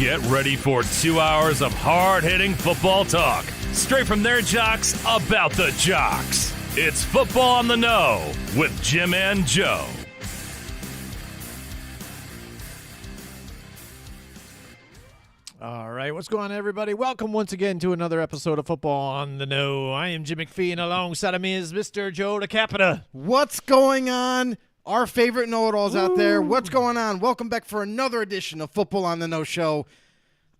Get ready for 2 hours of hard-hitting football talk, straight from their jocks about the jocks. It's Football on the Know with Jim and Joe. All right, what's going on, everybody? Welcome once again to another episode of Football on the Know. I am Jim McPhee, and alongside of me is Mr. Joe DeCapita. What's going on? Our favorite know-it-alls out there. What's going on? Welcome back for another edition of Football on the Know Show.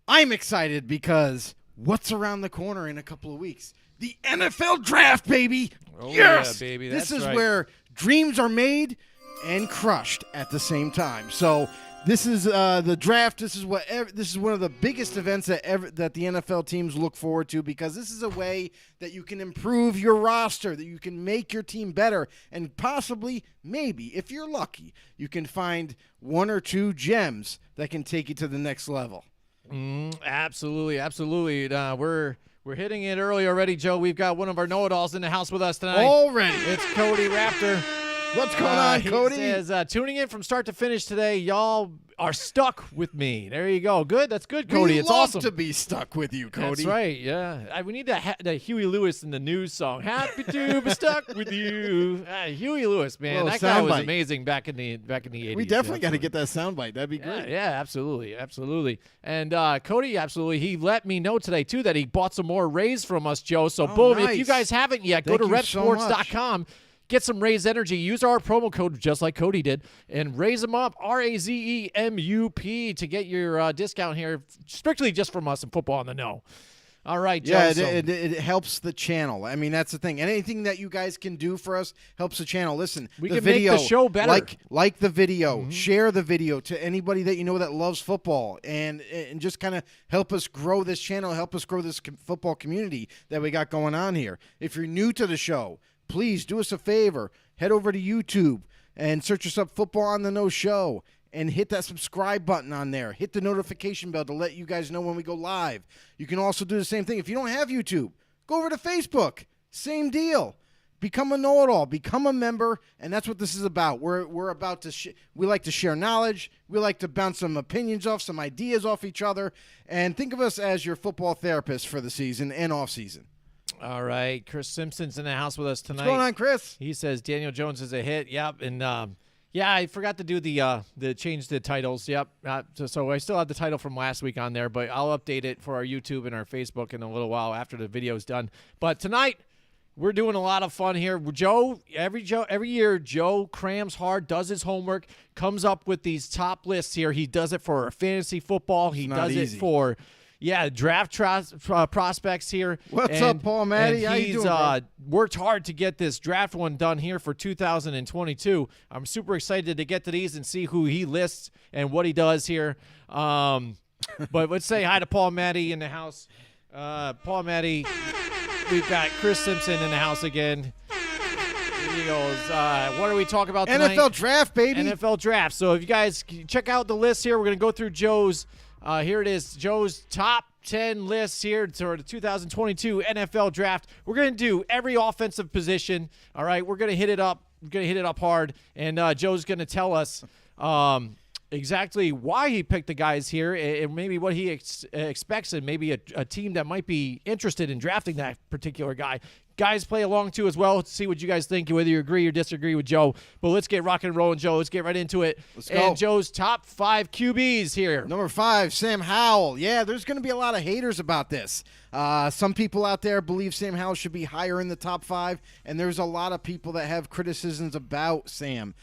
I'm excited because what's around the corner in a couple of weeks? The NFL Draft, baby. Oh, yes, yeah, baby. This That's is right. where dreams are made and crushed at the same time. So this is the draft. This is one of the biggest events that the NFL teams look forward to, because this is a way that you can improve your roster, that you can make your team better, and possibly, maybe, if you're lucky, you can find one or two gems that can take you to the next level. Absolutely. We're hitting it early already, Joe. We've got one of our know-it-alls in the house with us tonight. Already. It's Cody Raptor. What's going on, Cody? He says, tuning in from start to finish today, y'all are stuck with me. There you go. Good. That's good, Cody. We It's love awesome to be stuck with you, Cody. That's right, yeah. We need the Huey Lewis in the news song. Happy to be stuck with you. Huey Lewis, man. Little That guy was soundbite. amazing back in the 80s. We definitely got to get that soundbite. That'd be great. Yeah, absolutely. And Cody, absolutely, he let me know today, too, that he bought some more Rays from us, Joe. So, boom, nice. if you guys haven't yet, Thank go to you so repsports.com. Get some Raise Energy. Use our promo code just like Cody did and raise them up, RAZEMUP, to get your discount here, strictly just from us and Football on the Know. All right, Joe. Yeah, so- it helps the channel. I mean, that's the thing. Anything that you guys can do for us helps the channel. Listen, We the can make video, the show better. Like the video, share the video to anybody that you know that loves football, and just kind of help us grow this channel, help us grow this football community that we got going on here. If you're new to the show, please do us a favor. Head over to YouTube and search us up Football on the Know Show and hit that subscribe button on there. Hit the notification bell to let you guys know when we go live. You can also do the same thing. If you don't have YouTube, go over to Facebook. Same deal. Become a know-it-all. Become a member, and that's what this is about. We're about to we like to share knowledge. We like to bounce some opinions off, some ideas off each other, and think of us as your football therapist for the season and off season. All right, Chris Simpson's in the house with us tonight. What's going on, Chris? He says Daniel Jones is a hit. Yep, and yeah, I forgot to do the change the titles. Yep, so I still have the title from last week on there, but I'll update it for our YouTube and our Facebook in a little while after the video's done. But tonight we're doing a lot of fun here. Every year, Joe crams hard, does his homework, comes up with these top lists here. He does it for fantasy football. He does it for. Yeah, draft prospects here. What's up, Paul Matty? How you doing, bro? Worked hard to get this draft one done here for 2022. I'm super excited to get to these and see who he lists and what he does here. But let's say hi to Paul Matty in the house. Paul Matty, we've got Chris Simpson in the house again. He goes, what are we talking about tonight? NFL Draft, baby. NFL Draft. So if you guys check out the list here, we're going to go through Joe's. Here it is, Joe's top 10 lists here for the 2022 NFL Draft. We're going to do every offensive position. All right, we're going to hit it up. We're going to hit it up hard, and Joe's going to tell us exactly why he picked the guys here and maybe what he expects, and maybe a team that might be interested in drafting that particular guy. Guys, play along too as well to see what you guys think, whether you agree or disagree with Joe. But let's get rock and rolling, Joe. Let's get right into it. Let's go. And Joe's top 5 QBs here. Number 5, Sam Howell. Yeah, there's going to be a lot of haters about this. Some people out there believe Sam Howell should be higher in the top 5, and there's a lot of people that have criticisms about Sam.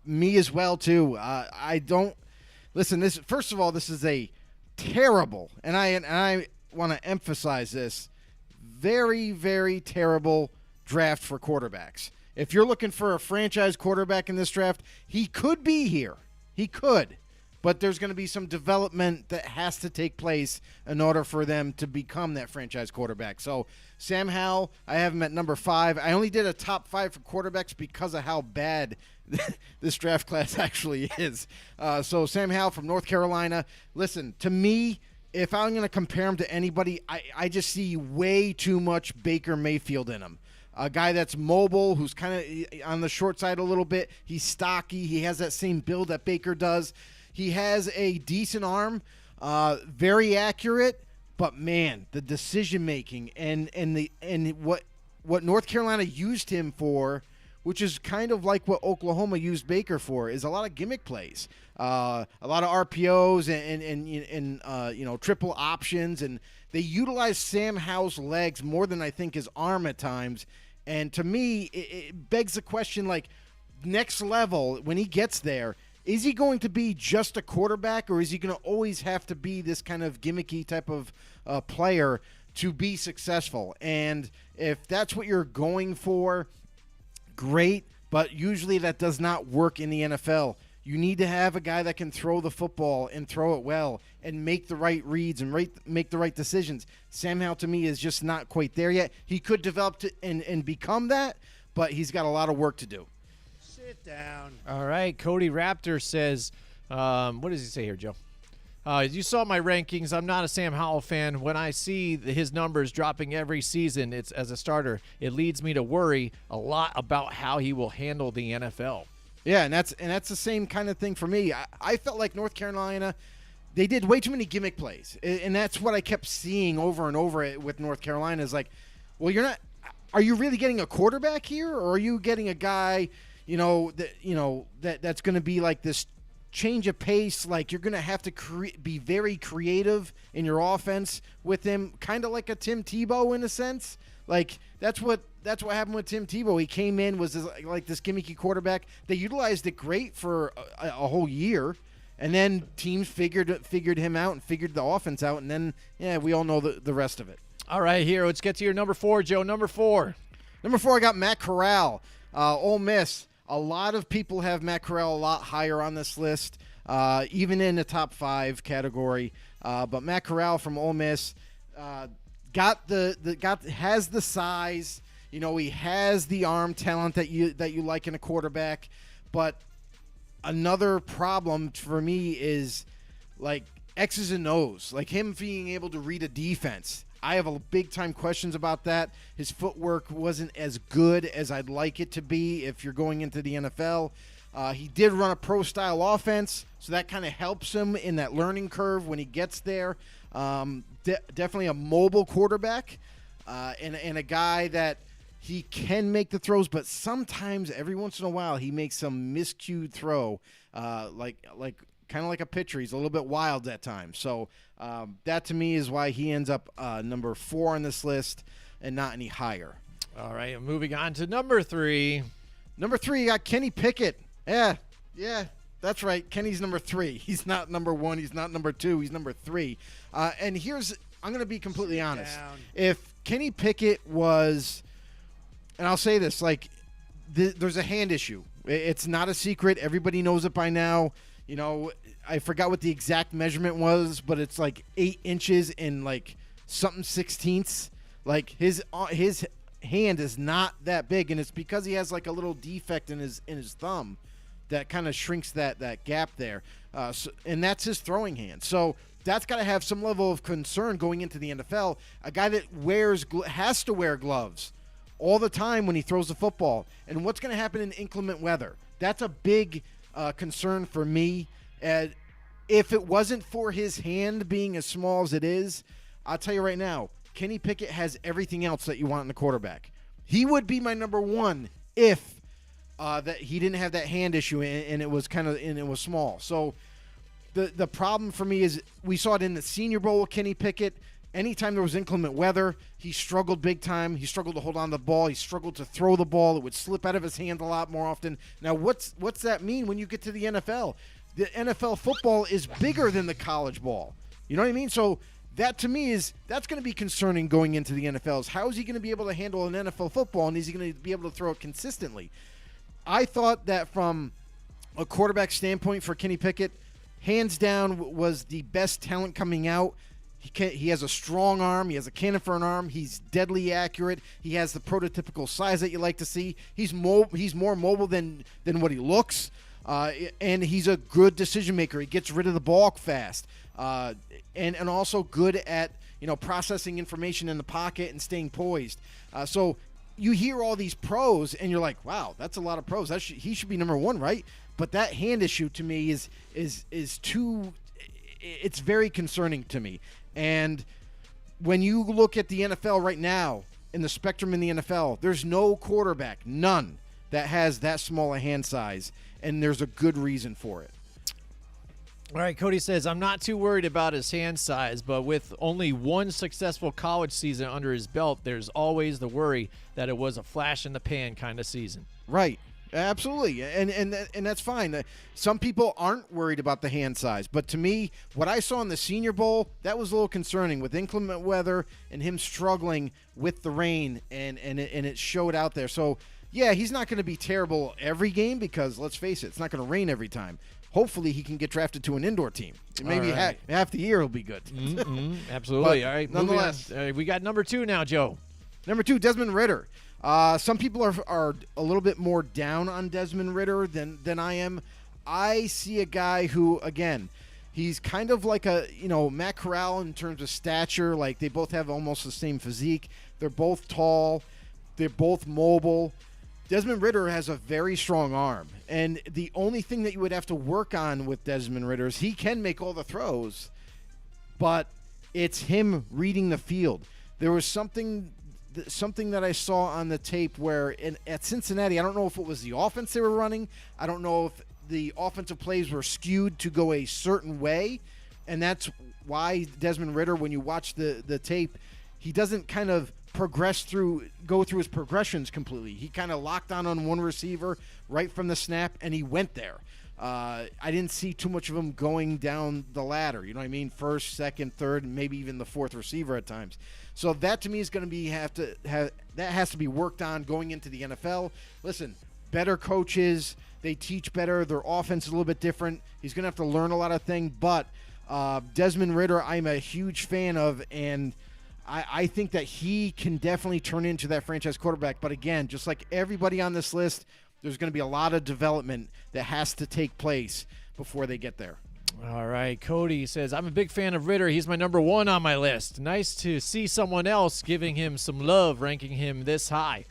Me as well, too. I don't – listen, first of all, this is a terrible, and I want to emphasize this, very, very terrible draft for quarterbacks. If you're looking for a franchise quarterback in this draft, he could be here. He could. But there's going to be some development that has to take place in order for them to become that franchise quarterback. So Sam Howell, I have him at number 5. I only did a top 5 for quarterbacks because of how bad this draft class actually is. So Sam Howell from North Carolina. Listen, to me, if I'm going to compare him to anybody, I just see way too much Baker Mayfield in him. A guy that's mobile, who's kind of on the short side a little bit. He's stocky. He has that same build that Baker does. He has a decent arm. Very accurate, but man, the decision making and what North Carolina used him for, which is kind of like what Oklahoma used Baker for, is a lot of gimmick plays, a lot of RPOs and triple options, and they utilize Sam Howell's legs more than I think his arm at times. And to me, it begs the question, like, next level, when he gets there, is he going to be just a quarterback, or is he going to always have to be this kind of gimmicky type of player to be successful? And if that's what you're going for, great, but usually that does not work in the NFL. You need to have a guy that can throw the football and throw it well and make the right reads and make the right decisions. Sam Howell, to me, is just not quite there yet. He could develop and become that, but he's got a lot of work to do. Sit down. All right. Cody Raptor says, what does he say here, Joe? You saw my rankings. I'm not a Sam Howell fan. When I see his numbers dropping every season, it's as a starter, it leads me to worry a lot about how he will handle the NFL. Yeah, and that's the same kind of thing for me. I felt like North Carolina, they did way too many gimmick plays, and that's what I kept seeing over and over with North Carolina. Is like, well, you're not. Are you really getting a quarterback here, or are you getting a guy, that's going to be like this change of pace? Like, you're going to have to be very creative in your offense with him, kind of like a Tim Tebow in a sense. Like, that's what happened with Tim Tebow. He came in, was like this gimmicky quarterback. They utilized it great for a whole year, and then teams figured him out and figured the offense out, and then, yeah, we all know the rest of it. All right, here, let's get to your number 4, Joe. Number 4. Number 4, I got Matt Corral, Ole Miss. A lot of people have Matt Corral a lot higher on this list, even in the top 5 category. But Matt Corral from Ole Miss has the size. He has the arm talent that you like in a quarterback. But another problem for me is like X's and O's, like him being able to read a defense. I have a big-time questions about that. His footwork wasn't as good as I'd like it to be if you're going into the NFL. He did run a pro-style offense, so that kind of helps him in that learning curve when he gets there. Definitely a mobile quarterback and a guy that he can make the throws, but sometimes, every once in a while, he makes some miscued throw, like kind of like a pitcher. He's a little bit wild at times. So that to me is why he ends up number 4 on this list and not any higher. All right, moving on to number 3. Number 3, you got Kenny Pickett. Yeah, that's right. Kenny's number 3. He's not number 1. He's not number 2. He's number 3. And I'm going to be completely honest. If Kenny Pickett was, and I'll say this, like there's a hand issue. It's not a secret. Everybody knows it by now. I forgot what the exact measurement was, but it's like 8 inches and like something 16ths. Like his hand is not that big, and it's because he has like a little defect in his thumb that kind of shrinks that gap there. And that's his throwing hand. So that's got to have some level of concern going into the NFL. A guy that has to wear gloves all the time when he throws the football. And what's going to happen in inclement weather? That's a big concern for me. If it wasn't for his hand being as small as it is, I'll tell you right now, Kenny Pickett has everything else that you want in a quarterback. He would be my number 1 if that he didn't have that hand issue and it was small. So the problem for me is we saw it in the Senior Bowl with Kenny Pickett. Anytime there was inclement weather, he struggled big time. He struggled to hold on to the ball. He struggled to throw the ball. It would slip out of his hand a lot more often. Now, what's that mean when you get to the NFL? The NFL football is bigger than the college ball. You know what I mean? So that to me that's going to be concerning going into the NFL. Is how is he going to be able to handle an NFL football, and is he going to be able to throw it consistently? I thought that from a quarterback standpoint for Kenny Pickett, hands down was the best talent coming out. He has a strong arm. He has a cannon for an arm. He's deadly accurate. He has the prototypical size that you like to see. He's more mobile than what he looks. And he's a good decision maker. He gets rid of the ball fast, and also good at processing information in the pocket and staying poised. So you hear all these pros, and you're like, wow, that's a lot of pros. He should be number 1, right? But that hand issue to me is too. it's very concerning to me. And when you look at the NFL right now, in the spectrum in the NFL, there's no quarterback, none, that has that small a hand size, and there's a good reason for it. All right, Cody says, I'm not too worried about his hand size, but with only one successful college season under his belt, there's always the worry that it was a flash-in-the-pan kind of season. Right. Absolutely, and that's fine. Some people aren't worried about the hand size, but to me, what I saw in the Senior Bowl, that was a little concerning with inclement weather and him struggling with the rain, and it showed out there. So, yeah, he's not going to be terrible every game because, let's face it, it's not going to rain every time. Hopefully, he can get drafted to an indoor team. Maybe half the year he'll be good. Absolutely. All right, nonetheless, we got number 2 now, Joe. Number 2, Desmond Ritter. Some people are a little bit more down on Desmond Ritter than I am. I see a guy who, again, he's kind of like a, Matt Corral in terms of stature. Like, they both have almost the same physique. They're both tall. They're both mobile. Desmond Ritter has a very strong arm. And the only thing that you would have to work on with Desmond Ritter is he can make all the throws, but it's him reading the field. There was something that I saw on the tape where at Cincinnati, I don't know if it was the offense they were running. I don't know if the offensive plays were skewed to go a certain way, and that's why Desmond Ritter, when you watch the tape, he doesn't kind of go through his progressions completely. He kind of locked on one receiver right from the snap, and he went there. I didn't see too much of him going down the ladder. You know what I mean? First, second, third, and maybe even the fourth receiver at times. So that to me is going to be that has to be worked on going into the NFL. Listen, better coaches, they teach better. Their offense is a little bit different. He's going to have to learn a lot of things. But Desmond Ritter, I'm a huge fan of, and I think that he can definitely turn into that franchise quarterback. But again, just like everybody on this list, there's going to be a lot of development that has to take place before they get there. All right, Cody says, I'm a big fan of Ritter. He's my number 1 on my list. Nice to see someone else giving him some love, ranking him this high.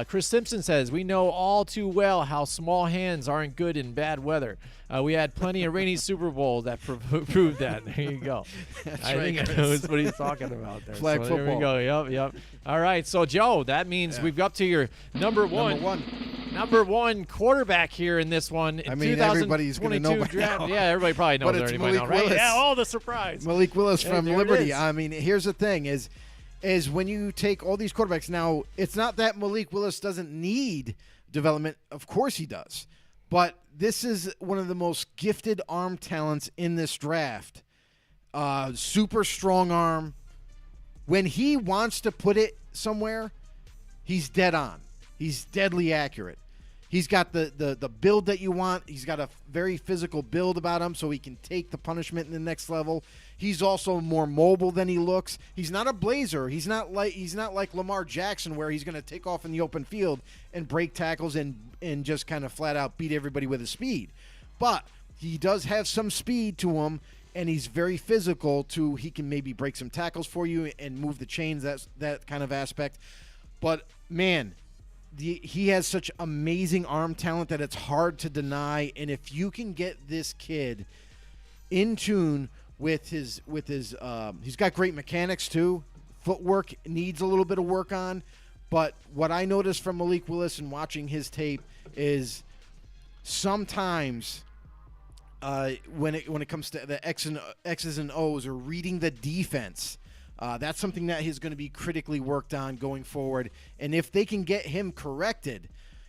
Chris Simpson says, we know all too well how small hands aren't good in bad weather. We had plenty of rainy Super Bowls that proved that. There you go. I think I know what he's talking about there. Flag football. There we go. Yep. All right, so Joe, that means we've got to your number one quarterback here in this one. I mean, everybody's going to know by draft. now. Yeah, everybody probably knows But it's already by now, Malik right? Willis. Yeah, all the surprise. Malik Willis from there it Liberty. is. I mean, here's the thing is when you take all these quarterbacks now, it's not that Malik Willis doesn't need development. Of course he does. But this is one of the most gifted arm talents in this draft. Super strong arm. When he wants to put it somewhere, he's dead on. He's deadly accurate. He's got the build that you want. He's got a very physical build about him, so he can take the punishment in the next level. He's also more mobile than he looks. He's not a blazer. He's not like Lamar Jackson, where he's going to take off in the open field and break tackles and just kind of flat out beat everybody with his speed. But he does have some speed to him, and he's very physical too. He can maybe break some tackles for you and move the chains. That kind of aspect. But man, he has such amazing arm talent that it's hard to deny. And if you can get this kid in tune with his he's got great mechanics too. Footwork needs a little bit of work on. But what I noticed from Malik Willis and watching his tape is sometimes when it comes to the X's and O's or reading the defense, that's something that is going to be critically worked on going forward. And if they can get him corrected,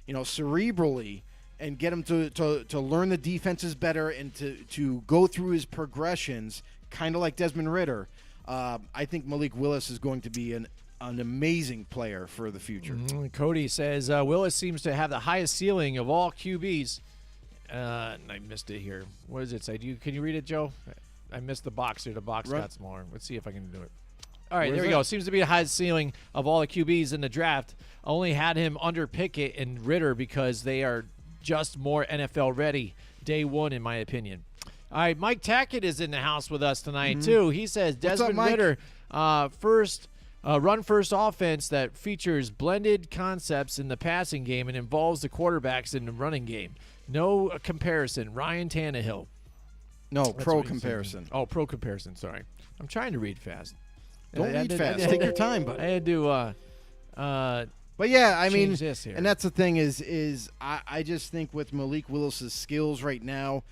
cerebrally, and get him to learn the defenses better and to go through his progressions, kind of like Desmond Ritter, I think Malik Willis is going to be an amazing player for the future. Cody says, Willis seems to have the highest ceiling of all QBs. I missed it here. What does it say? Can you read it, Joe? I missed the box here. The box got smaller. Let's see if I can do it. All right, there we go. Seems to be the highest ceiling of all the QBs in the draft. Only had him under Pickett and Ritter because they are just more NFL ready day one, in my opinion. All right, Mike Tackett is in the house with us tonight, too. He says Desmond Ritter, run first offense that features blended concepts in the passing game and involves the quarterbacks in the running game. No comparison. Ryan Tannehill. No, That's pro what he said. comparison. Oh, pro comparison. Sorry. I'm trying to read fast. Don't read fast. Take your time, bud. I had to But yeah, I mean, change this here. and that's the thing is I just think with Malik Willis's skills right now,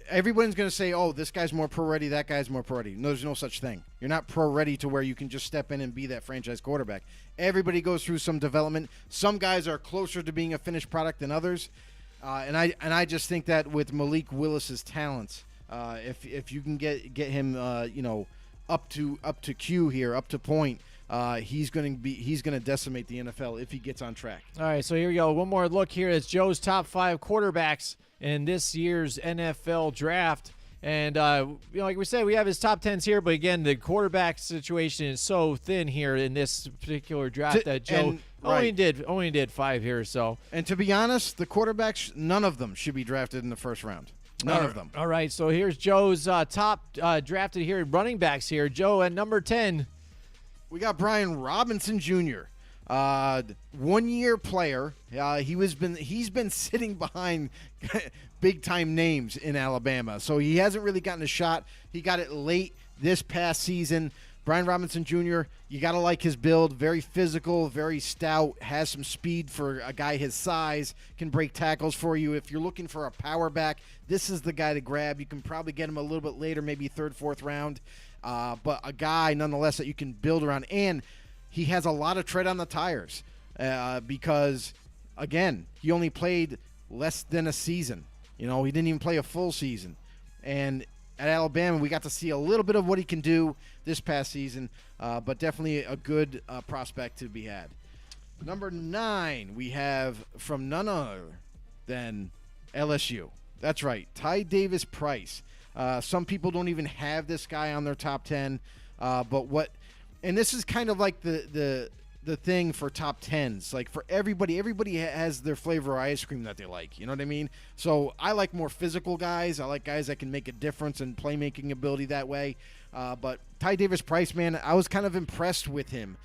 everyone's going to say, oh, this guy's more pro ready, that guy's more pro ready. No, there's no such thing. You're not pro ready to where you can just step in and be that franchise quarterback. Everybody goes through some development. Some guys are closer to being a finished product than others. And I just think that with Malik Willis's talents, if you can get him up to Q here, up to point, he's going to decimate the NFL if he gets on track. All right, so here we go. One more look here. It's Joe's top 5 quarterbacks in this year's NFL draft. And, like we said, we have his top 10s here. But, again, the quarterback situation is so thin here in this particular draft that Joe only did 5 here. So. And to be honest, the quarterbacks, none of them should be drafted in the first round. None of them. All right, so here's Joe's top drafted here running backs here. Joe at number 10. We got Brian Robinson Jr., 1-year player. He's been sitting behind big time names in Alabama, so he hasn't really gotten a shot. He got it late this past season. Brian Robinson Jr., you got to like his build. Very physical, very stout, has some speed for a guy his size, can break tackles for you. If you're looking for a power back, this is the guy to grab. You can probably get him a little bit later, maybe 3rd, 4th round. But a guy, nonetheless, that you can build around. And he has a lot of tread on the tires because, again, he only played less than a season. He didn't even play a full season. And at Alabama, we got to see a little bit of what he can do this past season, but definitely a good prospect to be had. Number 9, we have from none other than LSU. That's right, Ty Davis Price. Some people don't even have this guy on their top 10, and this is kind of like the thing for top 10s. Like for everybody has their flavor of ice cream that they like. You know what I mean? So I like more physical guys. I like guys that can make a difference in playmaking ability that way. But Ty Davis Price, man, I was kind of impressed with him.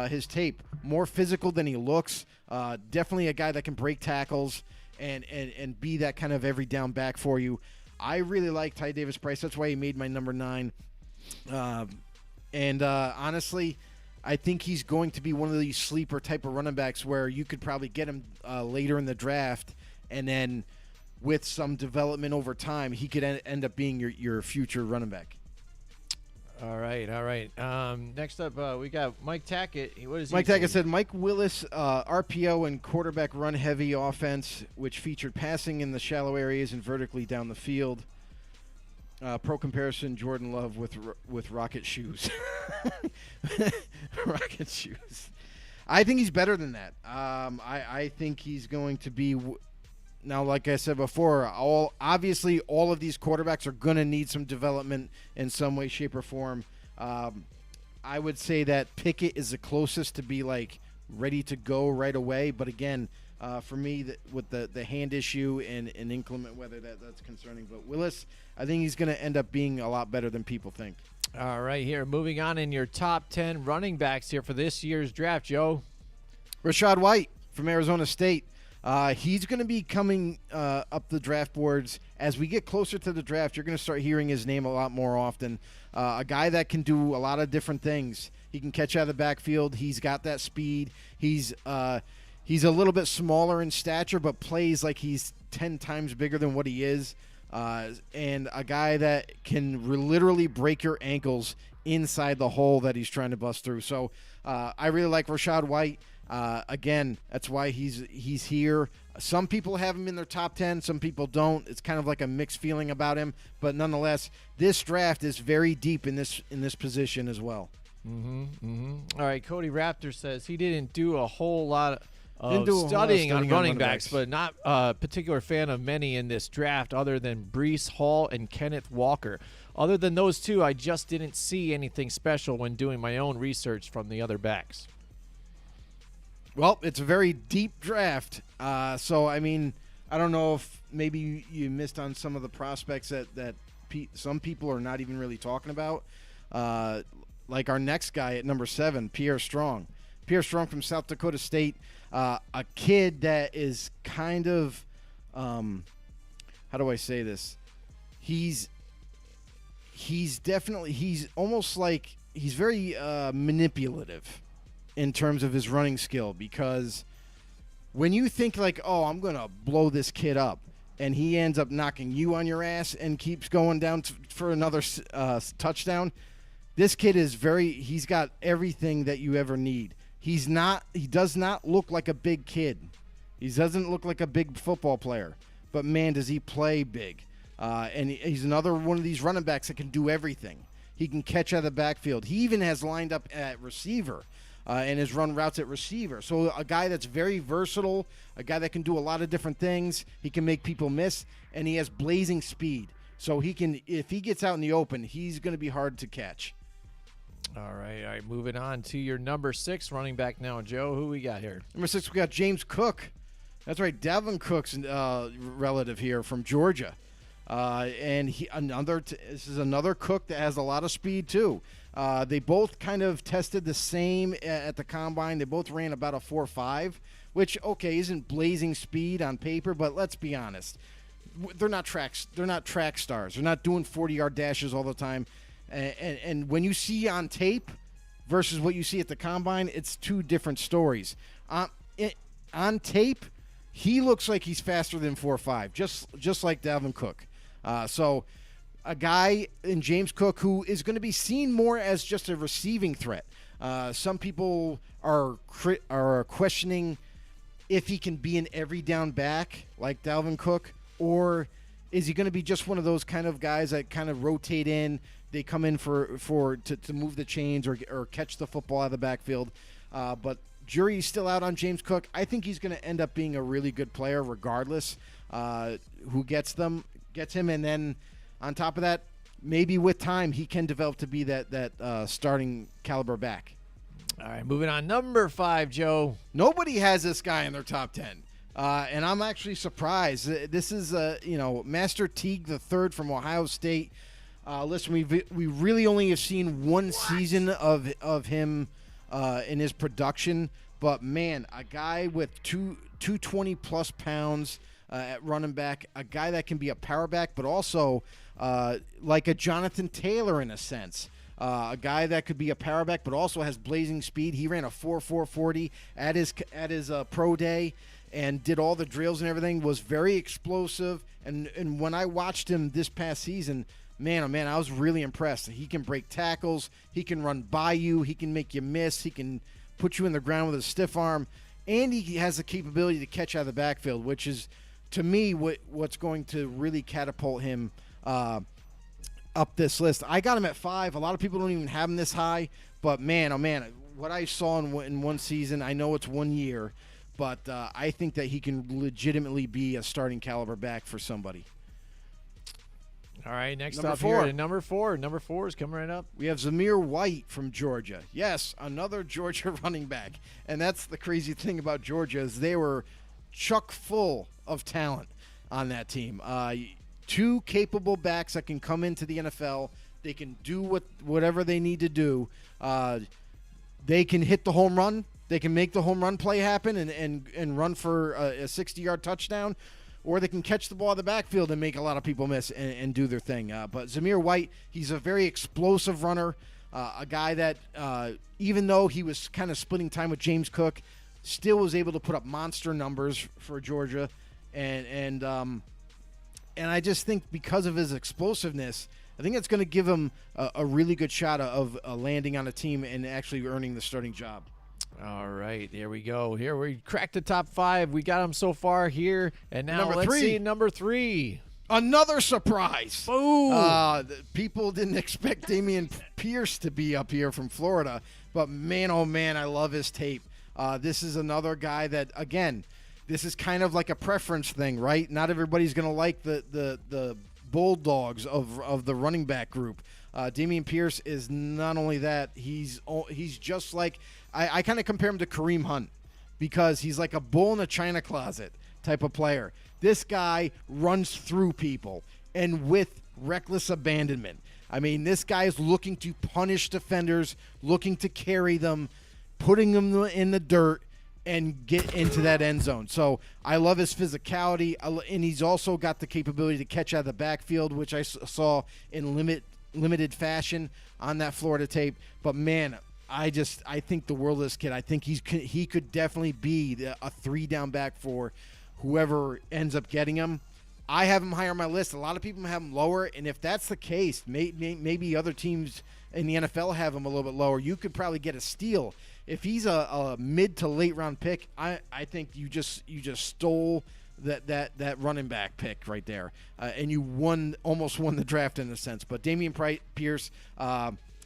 His tape, more physical than he looks. Definitely a guy that can break tackles and be that kind of every down back for you. I really like Ty Davis Price. That's why he made my number 9. Honestly, I think he's going to be one of these sleeper type of running backs where you could probably get him later in the draft, and then with some development over time, he could end up being your future running back. All right. Next up, we got Mike Tackett. What is Mike Tackett said Mike Willis, RPO and quarterback run-heavy offense, which featured passing in the shallow areas and vertically down the field. Pro comparison, Jordan Love with rocket shoes. Rocket shoes. I think he's better than that. I think he's going to be now, like I said before, obviously all of these quarterbacks are going to need some development in some way, shape, or form. I would say that Pickett is the closest to be like ready to go right away. But again, for me, with the hand issue and inclement weather, that's concerning. But Willis, I think he's going to end up being a lot better than people think. All right, here, moving on in your top 10 running backs here for this year's draft, Joe. Rashod White from Arizona State. He's going to be coming up the draft boards. As we get closer to the draft, you're going to start hearing his name a lot more often. A guy that can do a lot of different things. He can catch out of the backfield. He's got that speed. He's a little bit smaller in stature, but plays like he's 10 times bigger than what he is. And a guy that can literally break your ankles inside the hole that he's trying to bust through. So I really like Rashod White. Again, that's why he's here. Some people have him in their top 10. Some people don't. It's kind of like a mixed feeling about him. But nonetheless, this draft is very deep in this position as well. All right, Cody Raptor says he didn't do a whole lot of studying on running backs, but not a particular fan of many in this draft other than Breece Hall and Kenneth Walker. Other than those two, I just didn't see anything special when doing my own research from the other backs. Well, it's a very deep draft. So, I mean, I don't know if maybe you missed on some of the prospects that some people are not even really talking about. Like our next guy at number 7, Pierre Strong. Pierre Strong from South Dakota State. A kid that is kind of, how do I say this? He's he's almost like he's very manipulative in terms of his running skill, because when you think like, oh, I'm going to blow this kid up, and he ends up knocking you on your ass and keeps going down for another touchdown, this kid he's got everything that you ever need. He does not look like a big kid. He doesn't look like a big football player, but man, does he play big. And he's another one of these running backs that can do everything. He can catch out of the backfield. He even has lined up at receiver and has run routes at receiver. So a guy that's very versatile, a guy that can do a lot of different things. He can make people miss, and he has blazing speed. So if he gets out in the open, he's going to be hard to catch. All right. Moving on to your number 6 running back now, Joe. Who we got here? Number 6, we got James Cook. That's right, Dalvin Cook's relative here from Georgia. And this is another Cook that has a lot of speed too. They both kind of tested the same at the combine. They both ran about a 4.5, which isn't blazing speed on paper, but let's be honest, they're not track stars. They're not doing 40-yard dashes all the time. And when you see on tape versus what you see at the combine, it's two different stories. On tape, he looks like he's faster than 4.5, just like Dalvin Cook. So a guy in James Cook who is going to be seen more as just a receiving threat. Some people are questioning if he can be an every down back like Dalvin Cook, or is he going to be just one of those kind of guys that kind of rotate in? They come in to move the chains or catch the football out of the backfield. But jury's still out on James Cook. I think he's going to end up being a really good player regardless who gets him. And then on top of that, maybe with time he can develop to be that starting caliber back. All right, moving on. Number 5, Joe. Nobody has this guy in their top 10. And I'm actually surprised. This is Master Teague III from Ohio State. Listen, we really only have seen one season of him in his production, but man, a guy with 220 plus pounds at running back, a guy that can be a power back, but also like a Jonathan Taylor in a sense. A guy that could be a power back, but also has blazing speed. He ran a 4.40 at his pro day and did all the drills and everything. Was very explosive, and when I watched him this past season, man, oh man, I was really impressed. He can break tackles. He can run by you. He can make you miss. He can put you in the ground with a stiff arm, and he has the capability to catch out of the backfield, which is, to me, what's going to really catapult him up this list. I got him at 5. A lot of people don't even have him this high, but man, oh man, what I saw in one season, I know it's 1 year, but I think that he can legitimately be a starting caliber back for somebody. All right, next Number up 4. here, number 4. Number 4 is coming right up. We have Zamir White from Georgia. Yes, another Georgia running back. And that's the crazy thing about Georgia is they were chock full of talent on that team. 2 capable backs that can come into the NFL. They can do whatever they need to do. They can hit the home run. They can make the home run play happen and run for a 60-yard touchdown. Or they can catch the ball in the backfield and make a lot of people miss and do their thing. But Zamir White, he's a very explosive runner, a guy that even though he was kind of splitting time with James Cook, still was able to put up monster numbers for Georgia. And I just think because of his explosiveness, I think it's going to give him a really good shot of landing on a team and actually earning the starting job. All right, here we go. Here we cracked the top 5. We got them so far here, and now Number let's 3. see number 3. Another surprise. Boom! People didn't expect Damian Pierce to be up here from Florida, but man, oh man, I love his tape. This is another guy that, again, this is kind of like a preference thing, right? Not everybody's going to like the bulldogs of the running back group. Damian Pierce is not only that, he's just like, I kind of compare him to Kareem Hunt because he's like a bull in a china closet type of player. This guy runs through people and with reckless abandonment. I mean, this guy is looking to punish defenders, looking to carry them, putting them in the dirt and get into that end zone. So I love his physicality, and he's also got the capability to catch out of the backfield, which I saw in limited fashion on that Florida tape. But, man, I think the world of this kid. I think he could definitely be a 3-down back for whoever ends up getting him. I have him higher on my list. A lot of people have him lower, and if that's the case, maybe other teams in the NFL have him a little bit lower. You could probably get a steal. If he's a mid to late round pick, I think you just stole that running back pick right there, and you almost won the draft in a sense. But Damian Pierce,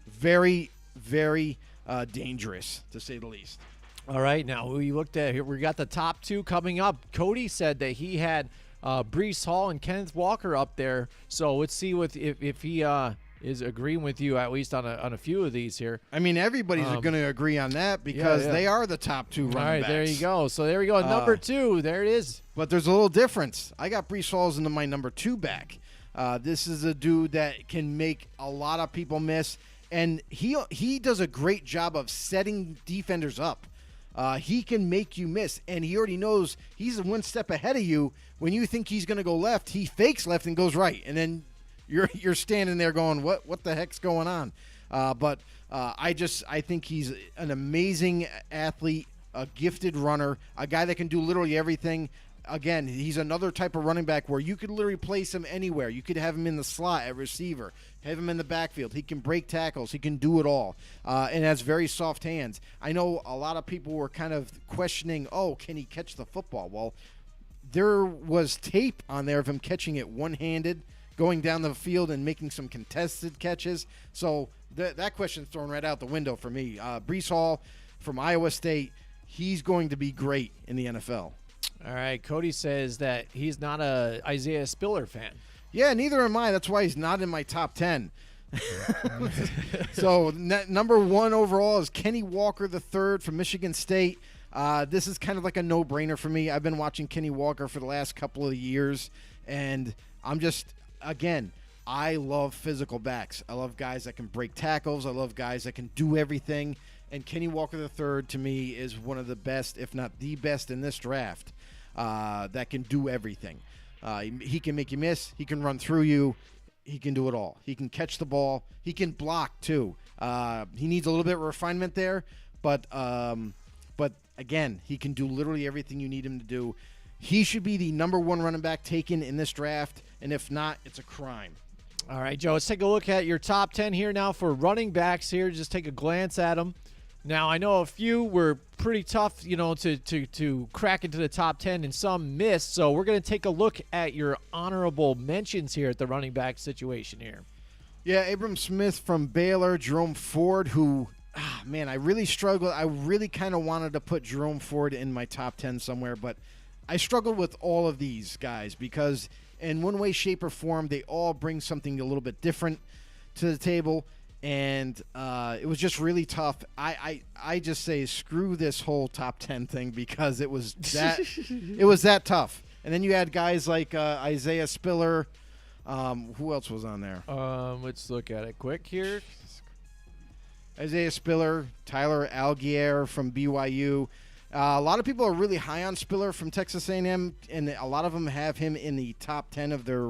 very, very dangerous to say the least. All right, now we looked at here. We got the top 2 coming up. Cody said that he had Breece Hall and Kenneth Walker up there. So let's see if he is agreeing with you at least on a few of these here. I mean, everybody's going to agree on that because they are the top 2 running backs. All right, there you go. So there we go. Number 2, there it is. But there's a little difference. I got Breece Hall into my number 2 back. This is a dude that can make a lot of people miss, and he does a great job of setting defenders up. He can make you miss, and he already knows he's one step ahead of you. When you think he's going to go left, he fakes left and goes right, and then you're standing there going, what the heck's going on? But I think he's an amazing athlete, a gifted runner, a guy that can do literally everything. Again, he's another type of running back where you could literally place him anywhere. You could have him in the slot at receiver, have him in the backfield. He can break tackles. He can do it all, and has very soft hands. I know a lot of people were kind of questioning, can he catch the football? Well, there was tape on there of him catching it one-handed, going down the field and making some contested catches. So that question's thrown right out the window for me. Breece Hall from Iowa State, he's going to be great in the NFL. All right, Cody says that he's not a Isaiah Spiller fan. Yeah, neither am I. That's why he's not in my top 10. So number 1 overall is Kenny Walker III from Michigan State. This is kind of like a no-brainer for me. I've been watching Kenny Walker for the last couple of years, and I'm just, again, I love physical backs. I love guys that can break tackles. I love guys that can do everything. And Kenny Walker III, to me, is one of the best, if not the best in this draft, that can do everything. He can make you miss. He can run through you. He can do it all. He can catch the ball. He can block, too. He needs a little bit of refinement there, but again, he can do literally everything you need him to do. He should be the number 1 running back taken in this draft, and if not, it's a crime. All right, Joe, let's take a look at your top 10 here now for running backs here. Just take a glance at them. Now, I know a few were pretty tough, to crack into the top 10, and some missed. So we're going to take a look at your honorable mentions here at the running back situation here. Yeah, Abram Smith from Baylor, Jerome Ford, who, I really struggled. I really kind of wanted to put Jerome Ford in my top 10 somewhere, but I struggled with all of these guys because in one way, shape, or form, they all bring something a little bit different to the table. And it was just really tough. I just say screw this whole top 10 thing because it was that tough. And then you had guys like Isaiah Spiller. Who else was on there? Let's look at it quick here. Isaiah Spiller, Tyler Algier from BYU. A lot of people are really high on Spiller from Texas A&M, and a lot of them have him in the top 10 of their